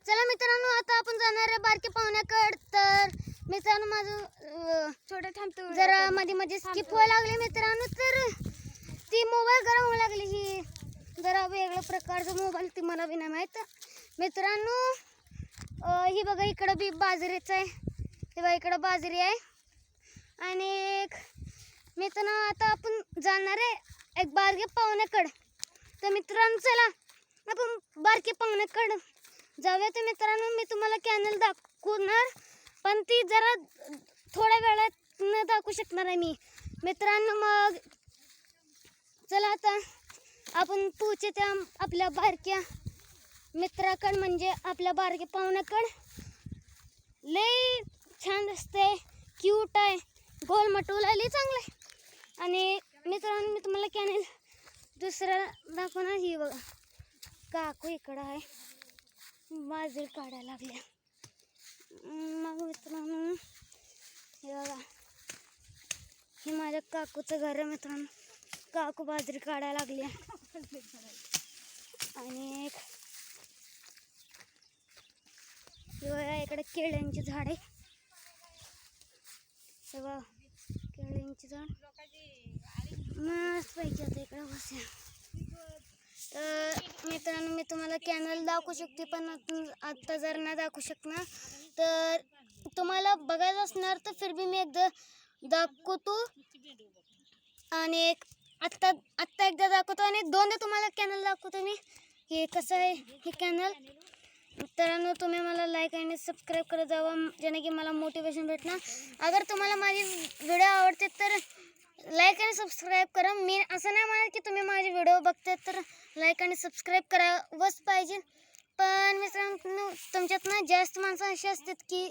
चला मित्रांनो, आता आपण जाणार आहे बारके पाहुण्याकडे. तर मित्रांनो माझं छोटे थांबतो जरा मध्ये मध्ये स्किप व्हायला लागले मित्रांनो. तर ती मोबाईल गरम व्हायला लागली. ही जरा वेगळ्या प्रकारचं मोबाईल, ती मला बी नाही माहीत मित्रांनो. ही बघा इकडं बी बाजरीचं आहे. हे बघा इकडं बाजरी आहे. आणि मित्रांनो आता आपण जाणार आहे एक बारके पाहुण्याकडे. तर मित्रांनो चला आपण बारके पाहुण्याकडे जाऊया. तर मित्रांनो मी तुम्हाला कॅनल दाखवणार, पण ती जरा थोड्या वेळात न दाखवू शकणार आहे मी मित्रांनो. मग चला आता आपण पोहोचे त्या आपल्या बारक्या मित्राकडे, म्हणजे आपल्या बारक्या पाहुण्याकडे. लय छान दिसते, क्यूट आहे, गोल मटोला लय चांगलं आहे. आणि मित्रांनो मी तुम्हाला कॅनल दुसरा दाखवणार. ही बघा काकू इकडं आहे, बाजरी काढायला लागल्या. मग मित्रांनो हे बघा, हे माझ्या काकूचं घर आहे मित्रांनो. काकू बाजरी काढायला लागली. आणि हे बघा इकडे केळ्यांची झाड आहे. हे बघा केळ्यांची झाड मस्त पाहिजे. आता इकडे बसूया. तर मित्रांनो मी तुम्हाला कॅनल दाखवू शकते, पण आत्ता जर नाही दाखवू शकणार. तर तुम्हाला बघायचं असणार तर फिर भी मी एकदा दाखवतो. आणि आत्ता एकदा दाखवतो आणि दोनदा तुम्हाला कॅनल दाखवतो मी. हे कसं आहे हे कॅनल. मित्रांनो तुम्ही मला लाईक आणि सबस्क्राईब करत जावा, ज्याने की मला मोटिवेशन भेटणार. अगर तुम्हाला माझे व्हिडिओ आवडते तर लाईक आणि सबस्क्राईब करा. मी असं नाही म्हणत की तुम्ही माझे व्हिडिओ बघते तर लाईक आणि सबस्क्राईब करावंच पाहिजे. पण मित्रांनो तुमच्यात ना जास्त माणसं अशी असतात की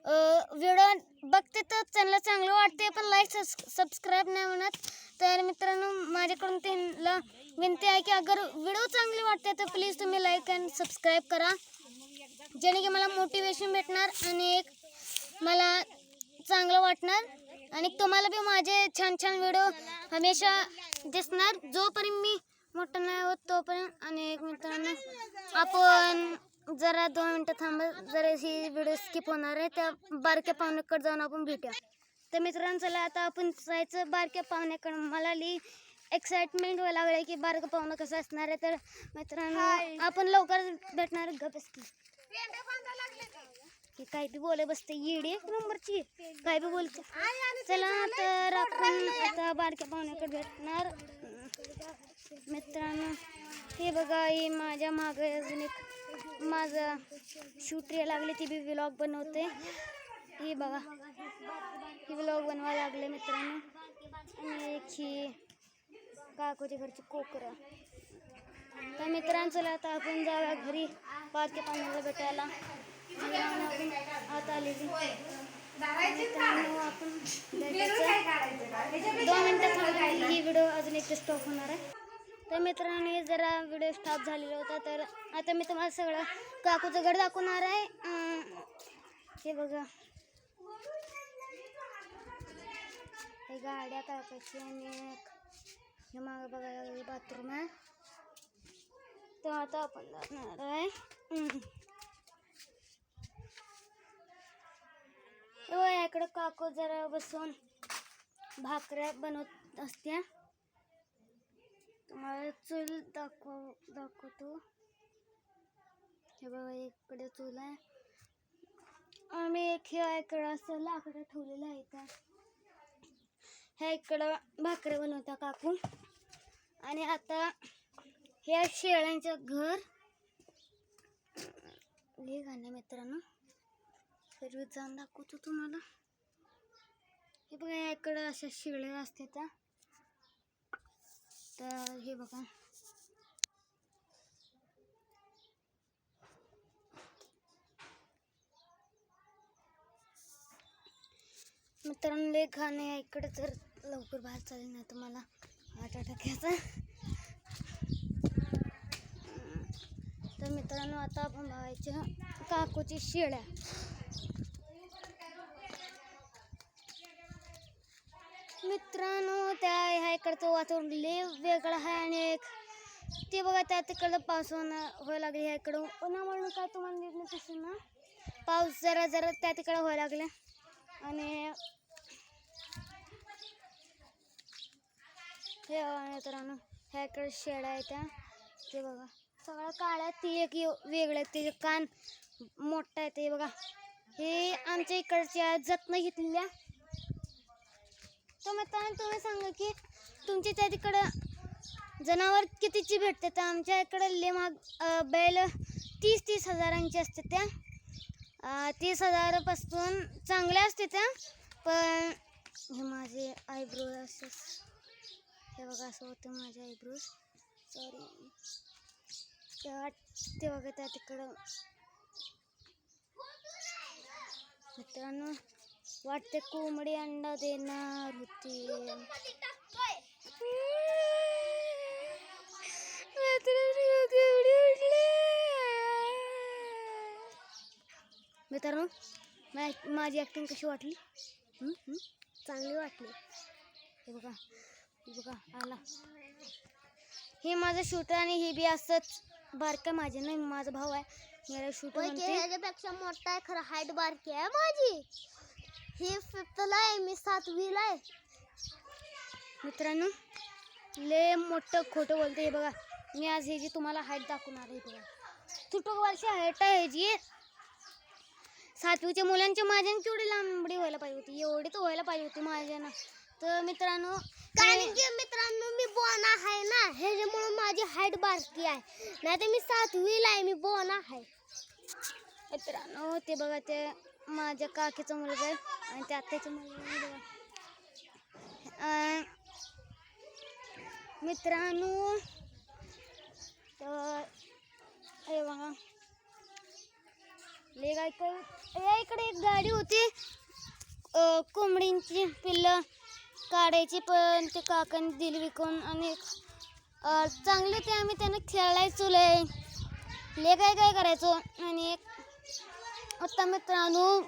व्हिडिओ बघते तर त्यांना चांगलं वाटते, पण लाईक सबस्क्राईब नाही म्हणत. तर मित्रांनो माझ्याकडून त्यांना विनंती आहे की अगर व्हिडिओ चांगले वाटते तर प्लीज तुम्ही लाईक अँड सबस्क्राईब करा, ज्याने की मला मोटिवेशन भेटणार आणि मला चांगलं वाटणार. आणि तुम्हाला बी माझे छान छान व्हिडिओ हमेशा दिसणार, जोपर्यंत मी मोठं नाही होत तोपर्यंत. आणि मित्रांनो आपण जरा 2 मिनटं थांबा, जरा ही व्हिडिओ स्किप होणार आहे. त्या बारक्या पाहुण्याकडे जाऊन आपण भेटूया. तर मित्रांनो चला आता आपण जायचं बारक्या पाहुण्याकडे. मला लई एक्साइटमेंट व्हायला लागलं की बारकं पाहुणं कसं असणार आहे. तर मित्रांनो आपण लवकर भेटणार. गप्प की काय बी बोले बसते, येडी एक नंबरची काय बी बोलते. चला तर आपण आता बारक्या पाहुण्याकडे भेटणार. मित्रांनो हे बघा, हे माझ्या मागे अजून एक माझं शूट लागले, ती बी व्लॉग बनवते. हे बघा ही व्लॉग बनवायला लागले मित्रांनो. आणि एक ही काकूच्या घरची कोकरं. तर मित्रांनो चला आता आपण जाऊया घरी बारक्या पाहुण्याला भेटायला. आता आली मित्रांनो आपण भेटायचं 2 मिनटं थांबून ही व्हिडिओ अजून एक स्टॉप होणार आहे. तर मित्रांनो जरा व्हिडिओ स्टॉप झालेला होता. तर आता मी तुम्हाला सगळं काकूचं घर दाखवणार आहे. हे बघा हे गाड्या काकाची. आणि हे मागं बघायला बाथरूम आहे. तर आता आपण जाणार आहे. इकडं काकू जरा बसून भाकऱ्या बनवत असत्या. तुम्हाला चूल दाखवतो. हे बघा इकडे चूल आहे. आम्ही एक इकडं असं लाकडं ठेवलेलं आहे. त्या ह्या इकडं भाकऱ्या बनवता काकू. आणि आता हे शेळ्यांचं घर हे गाणं मित्रांनो फिरवीत जाऊन दाखवतो तुम्हाला. हे बघा इकडं अशा शेळ्या असते त्या. तर हे बघा मित्रांनो लय घाण आहे इकडे. तर लवकर बाहेर चालेल नाही तुम्हाला हार्ट अटॅक यायचा. तर मित्रांनो आता आपण बघायच्या काकूची शेळ्या. मित्रांनो त्या ह्या इकडचं वातावरण लय वेगळं आहे. आणि ते बघा त्या तिकडं पाऊस व्हायला लागले. ह्या इकडं उन्हामुळे काय तुम्हाला ना तसं ना पाऊस जरा जरा त्या तिकडे व्हायला लागला आणि हे मित्रांनो ह्या इकडे शेळ्या आहेत त्या ते बघा सगळं काळ्या ती एक वेगळं ते कान मोठा आहे ते बघा हे आमच्या इकडच्या जत्न घेतलेल्या. तर मित्रांनो तुम्ही सांगा की तुमच्या त्या तिकडं जनावर कितीची भेटते. तर आमच्या इकडं लय महाग बैल 30-30 हजारांची असते त्या 30 हजारापासून चांगल्या असते त्या. पण हे माझे आयब्रो असं हे बघा असं होतं माझे आयब्रोज सॉरी ते बघा त्या तिकडं मित्रांनो वाटते कोंबडी अंडा देणार होती. मित्रांनो माझी ॲक्टिंग कशी वाटली? चांगली वाटली. हे बघा आला हे माझं शूटर आणि हे बी असंच बारका माझे नाही माझा भाऊ आहे मेरा शूटर ह्याच्यापेक्षा मोठा आहे खरं हाईट बारकी आहे माझी. हे 5th आहे मी 7वीला आहे. मित्रांनो लय मोठं खोटं बोलते. हे बघा मी आज हे जी तुम्हाला हाईट दाखवणार आहे बघा तुटकवालची हाईट आहे ह्याची. 7वीच्या मुलांच्या माझ्यानं केवढी लांबडी व्हायला पाहिजे होती एवढी तर व्हायला पाहिजे होती माझ्यानं. तर मित्रांनो कारण की मित्रांनो मी बोना आहे ना ह्याच्यामुळे माझी हाईट बारकी आहे नाही तर मी 7वीला आहे मी बोना आहे. मित्रांनो ते बघा ते माझ्या काकीचा मुलगा आहे आणि त्या आत्याचा मुलगा बघा. मित्रांनो तर हे बघा या इकडे एक गाडी होती कोंबडींची पिल्लं काढायची पण ते काकांनी दिली विकून आणि चांगले ते आम्ही त्यांना खेळायचो ले काय करायचो. आणि आता मित्रांनो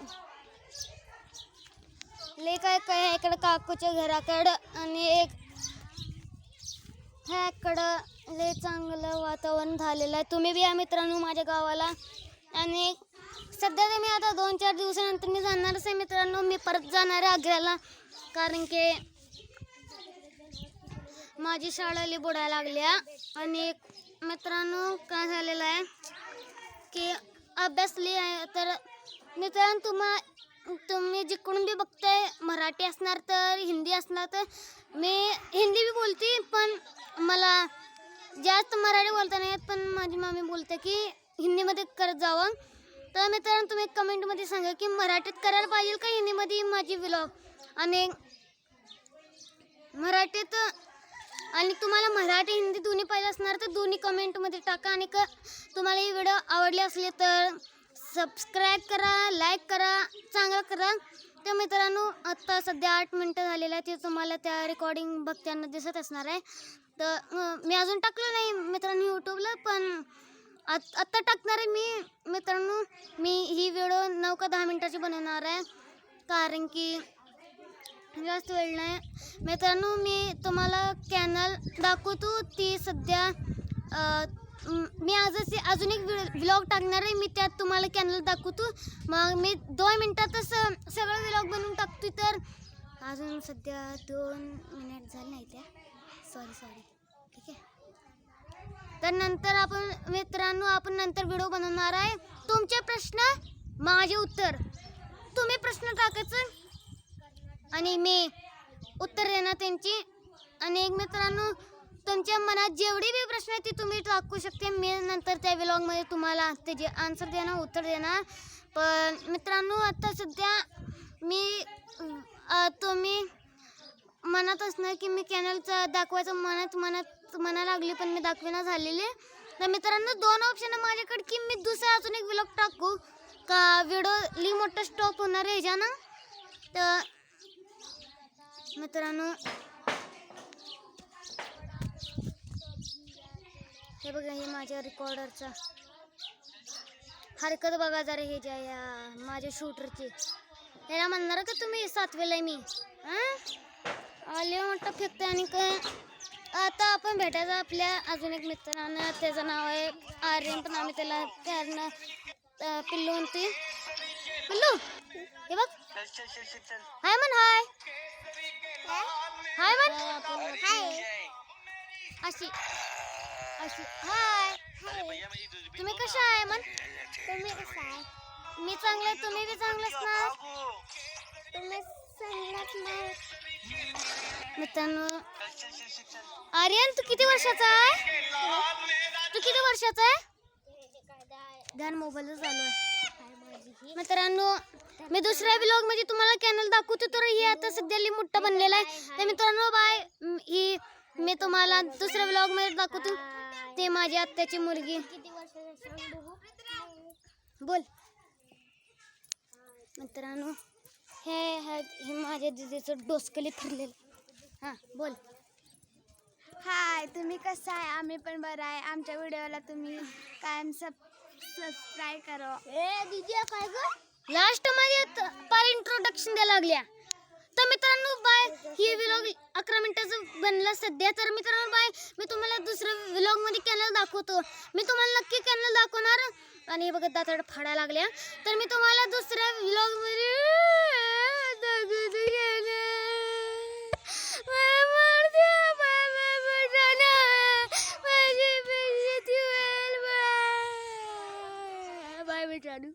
ले काय इकडं काकूच्या घराकडं आणि एक ह्याकडं लय चांगलं वातावरण झालेलं आहे. तुम्ही बी या मित्रांनो माझ्या गावाला. आणि सध्या तर मी आता 2-4 दिवसानंतर मी जाणारच आहे मित्रांनो. मी परत जाणार आहे आग्र्याला कारण की माझी शाळा लई बुडायला लागल्या. आणि मित्रांनो काय झालेलं आहे की अभ्यास लई आहे. तर मित्रांनो तुम्ही जिकडून बी बघताय मराठी असणार तर हिंदी असणार तर मी हिंदी बी बोलते पण मला जास्त मराठी बोलता नाही येत. पण माझी मम्मी बोलते की हिंदीमध्ये करत जावं. तर मित्रांनो तुम्ही कमेंटमध्ये सांगा की मराठीत करायला पाहिजे का हिंदीमध्ये माझी व्लॉग. आणि मराठीत आणि तुम्हाला मराठी हिंदी दोन्ही पाहिजे असणार तर दोन्ही कमेंटमध्ये टाका. आणि तुम्हाला ही व्हिडिओ आवडली असली तर सबस्क्राईब करा लाईक करा चांगलं करा. तर मित्रांनो आत्ता सध्या 8 मिनटं झालेलं आहे ते तुम्हाला त्या रेकॉर्डिंग बघताना दिसत असणार आहे. तर मी अजून टाकलं नाही मित्रांनो यूट्यूबला पण आत्ता टाकणार आहे मी. मित्रांनो मी ही व्हिडिओ 9 का 10 मिनटाची बनवणार आहे कारण की जास्त वेळ नाही. मित्रांनो मी तुम्हाला चॅनल दाखवतो ती सध्या मी अजून एक व्लॉग टाकणार आहे. मी त्यात तुम्हाला चॅनल दाखवतो मग मी 2 मिनटातच सगळं व्लॉग बनवून टाकतो. तर अजून सध्या 2 मिनिट झाले नाही त्या सॉरी ठीक आहे. तर नंतर आपण मित्रांनो नंतर व्हिडिओ बनवणार आहे. तुमचे प्रश्न माझे उत्तर तुम्ही प्रश्न टाकायचं आणि मी उत्तर देणार त्यांची. आणि एक मित्रांनो तुमच्या मनात जेवढी बी प्रश्न आहेत ती तुम्ही टाकू शकते. मी नंतर त्या व्लॉगमध्ये तुम्हाला त्याचे आन्सर देणार उत्तर देणार. पण मित्रांनो आता सध्या मी तुम्ही म्हणत असणार की मी चॅनलचं दाखवायचं म्हणा लागली पण मी दाखवेना झालेले. तर मित्रांनो 2 ऑप्शन आहे माझ्याकडे की मी दुसरा अजून एक व्लॉग टाकू का व्हिडिओ लई मोठा स्टॉप होणार आहे ह्याच्यानं. तर मित्रांनो हे बघा हे माझ्या रेकॉर्डरचा हरकत बघा जरा हे ज्या या माझ्या शूटरची. याला म्हणणार का तुम्ही 7वीला आहे मी आले मोठं फेकते. आणि काय आता आपण भेटायचं आपल्या अजून एक मित्रांना त्याचं नाव आहे आर्यन पण आम्ही त्याला प्यारनं पिल्लू म्हणते. पिल्लू हे बघ हाय म्हण. हाय हाय म्हण. हाय अशी अशी. हाय तुम्ही कशा आहे म्हण. तुम्ही कशा आहे. मी चांगले. तुम्ही बी चांगले असणार. तुम्ही चांगलाच नाही. मित्रांनो आर्यन तू किती वर्षाचा आहे. तू किती वर्षाचा आहे. ध्यान मोबाईलच चालू आहे. मित्रांनो मी दुसऱ्या व्लॉग मध्ये तुम्हाला कॅनल दाखवतो. तर हे आता सध्या मोठा बनलेला आहे. तर मित्रांनो बाय. ही मी तुम्हाला दुसऱ्या व्लॉग मध्ये दाखवतो. ते माझी आत्याची मुलगी. बोल मित्रांनो हे माझ्या दिदीचं डोसकली फिरलेलं. हां बोल. हाय तुम्ही कसं आहे. आम्ही पण बरं आहे. आमच्या व्हिडिओला तुम्ही कायम सबस्क्राईब करा. दीदी काय ग लास्ट मध्ये पार इंट्रोडक्शन द्यायला लागल्या. तर मित्रांनो बाय. ही व्लॉग 11 मिनिटाचं बनला सध्या. तर मित्रांनो बाय. मी तुम्हाला दुसऱ्या व्लॉग मध्ये कॅनल दाखवतो. मी तुम्हाला नक्की कॅनल दाखवणार. आणि बघा दाताड फाडा लागल्या. तर मी तुम्हाला दुसऱ्या व्लॉग मध्ये बाय मित्रांनो.